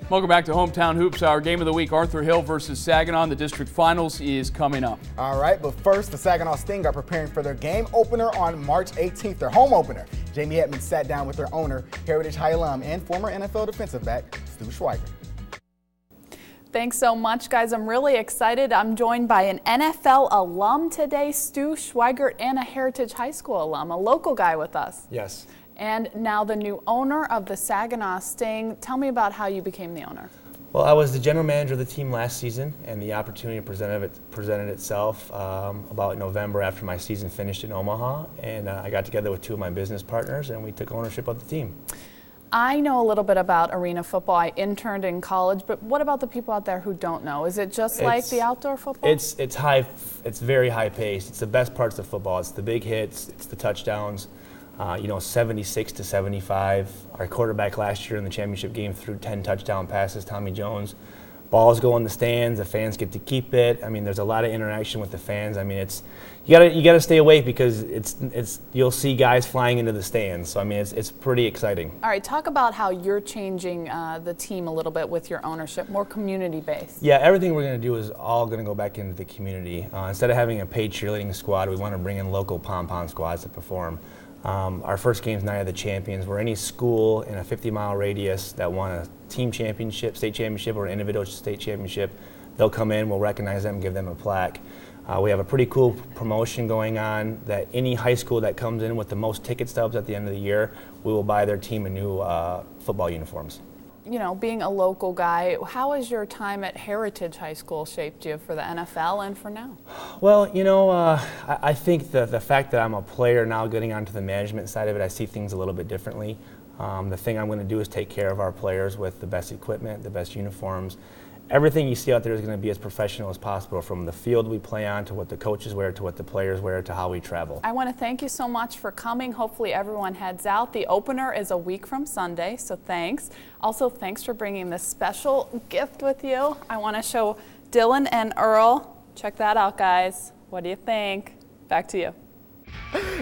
Welcome back to Hometown Hoops. Our game of the week, Arthur Hill versus Saginaw in the district finals, is coming up. All right, but first, the Saginaw Sting are preparing for their game opener on March 18th, their home opener. Jamie Edmonds sat down with their owner, Heritage High alum and former NFL defensive back, Stu Schweigert. Thanks so much, guys. I'm really excited. I'm joined by an NFL alum today, Stu Schweigert, and a Heritage High School alum, a local guy with us. Yes. And now the new owner of the Saginaw Sting. Tell me about how you became the owner. Well, I was the general manager of the team last season, and the opportunity presented itself about November after my season finished in Omaha, and I got together with two of my business partners, and we took ownership of the team. I know a little bit about arena football. I interned in college, but what about the people out there who don't know? Is it just like the outdoor football? It's very high paced. It's the best parts of football. It's the big hits. It's the touchdowns. 76 to 75. Our quarterback last year in the championship game threw 10 touchdown passes, Tommy Jones. Balls go in the stands. The fans get to keep it. I mean, there's a lot of interaction with the fans. I mean, you gotta stay awake because you'll see guys flying into the stands. So I mean, it's pretty exciting. All right, talk about how you're changing the team a little bit with your ownership, more community based. Yeah, everything we're going to do is all going to go back into the community. Instead of having a paid cheerleading squad, we want to bring in local pom-pom squads to perform. Our first game's Night of the Champions, where any school in a 50-mile radius that won a team championship, state championship, or an individual state championship, they'll come in, we'll recognize them, give them a plaque. We have a pretty cool promotion going on that any high school that comes in with the most ticket stubs at the end of the year, we will buy their team a new football uniforms. You know, being a local guy, how has your time at Heritage High School shaped you for the NFL and for now? Well, I think the fact that I'm a player now getting onto the management side of it, I see things a little bit differently. The thing I'm going to do is take care of our players with the best equipment, the best uniforms. Everything you see out there is going to be as professional as possible, from the field we play on to what the coaches wear to what the players wear to how we travel. I want to thank you so much for coming. Hopefully everyone heads out. The opener is a week from Sunday, so thanks. Also, thanks for bringing this special gift with you. I want to show Dylan and Earl. Check that out, guys. What do you think? Back to you.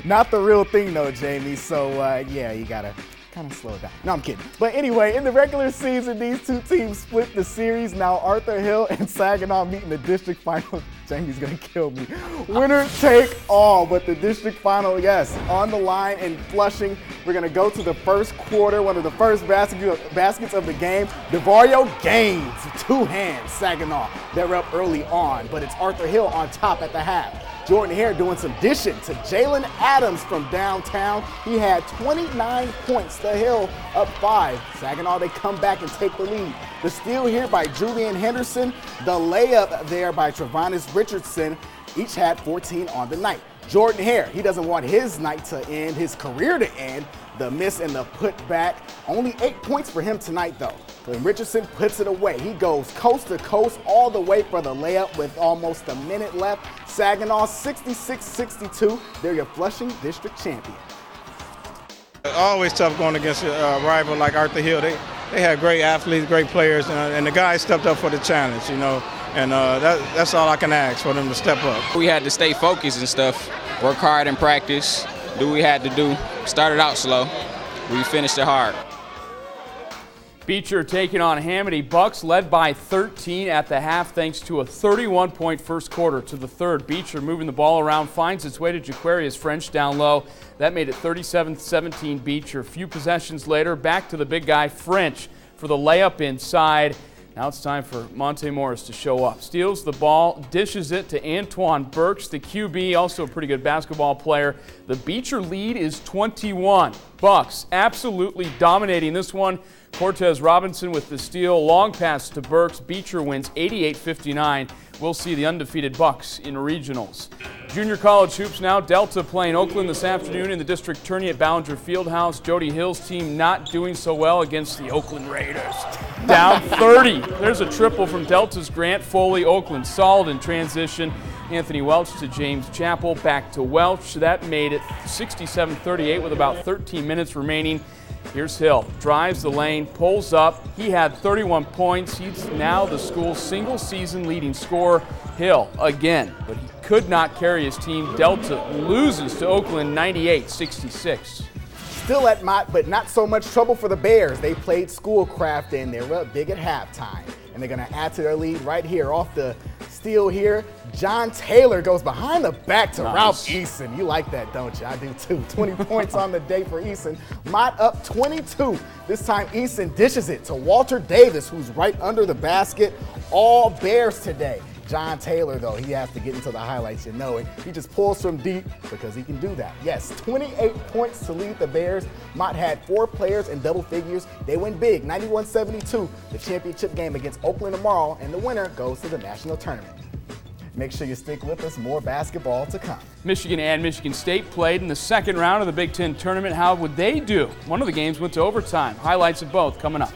Not the real thing, though, Jamie. So, yeah, you got to kind of slow it down. No, I'm kidding. But anyway, in the regular season, these two teams split the series. Now Arthur Hill and Saginaw meet in the district final. Jamie's going to kill me. Winner take all. But the district final, yes, on the line in Flushing. We're going to go to the first quarter, one of the first baskets of the game. DeVario gains two hands, Saginaw. They're up early on, but it's Arthur Hill on top at the half. Jordan Hare doing some dishing to Jalen Adams from downtown. He had 29 points. The Hill up 5. Saginaw, they come back and take the lead. The steal here by Julian Henderson. The layup there by Travanis Richardson. Each had 14 on the night. Jordan Hare, he doesn't want his night to end, his career to end. The miss and the putback. Only 8 points for him tonight, though. When Richardson puts it away, he goes coast to coast all the way for the layup with almost a minute left. Saginaw 66-62. They're your Flushing District champion. Always tough going against a rival like Arthur Hill. They have great athletes, great players, and the guys stepped up for the challenge, and that's all I can ask, for them to step up. We had to stay focused and stuff, work hard in practice, do what we had to do. Started out slow, we finished it hard. Beecher taking on Hamady. Bucks led by 13 at the half thanks to a 31-point first quarter to the third. Beecher moving the ball around, finds its way to Jaquarius French down low. That made it 37-17 Beecher. A few possessions later, back to the big guy French for the layup inside. Now it's time for Monte Morris to show up. Steals the ball, dishes it to Antoine Burks, the QB, also a pretty good basketball player. The Beecher lead is 21. Bucks absolutely dominating this one. Cortez Robinson with the steal, long pass to Burks. Beecher wins 88-59. We'll see the undefeated Bucks in regionals. Junior college hoops now. Delta playing Oakland this afternoon in the district tourney at Ballinger Fieldhouse. Jody Hill's team not doing so well against the Oakland Raiders. Down 30. There's a triple from Delta's Grant Foley. Oakland solid in transition. Anthony Welch to James Chappell. Back to Welch. That made it 67-38 with about 13 minutes remaining. Here's Hill, drives the lane, pulls up. He had 31 points. He's now the school's single-season leading scorer. Hill again, but he could not carry his team. Delta loses to Oakland 98-66. Still at Mott, but not so much trouble for the Bears. They played Schoolcraft and they were up big at halftime. And they're going to add to their lead right here off the steal here. John Taylor goes behind the back to Ralph Eason. You like that, don't you? I do too. 20 points on the day for Eason. Mott up 22. This time Eason dishes it to Walter Davis, who's right under the basket. All Bears today. John Taylor, though, he has to get into the highlights, you know it. He just pulls from deep because he can do that. Yes, 28 points to lead the Bears. Mott had 4 players in double figures. They win big, 91-72, the championship game against Oakland tomorrow, and the winner goes to the national tournament. Make sure you stick with us. More basketball to come. Michigan and Michigan State played in the second round of the Big Ten tournament. How would they do? One of the games went to overtime. Highlights of both coming up.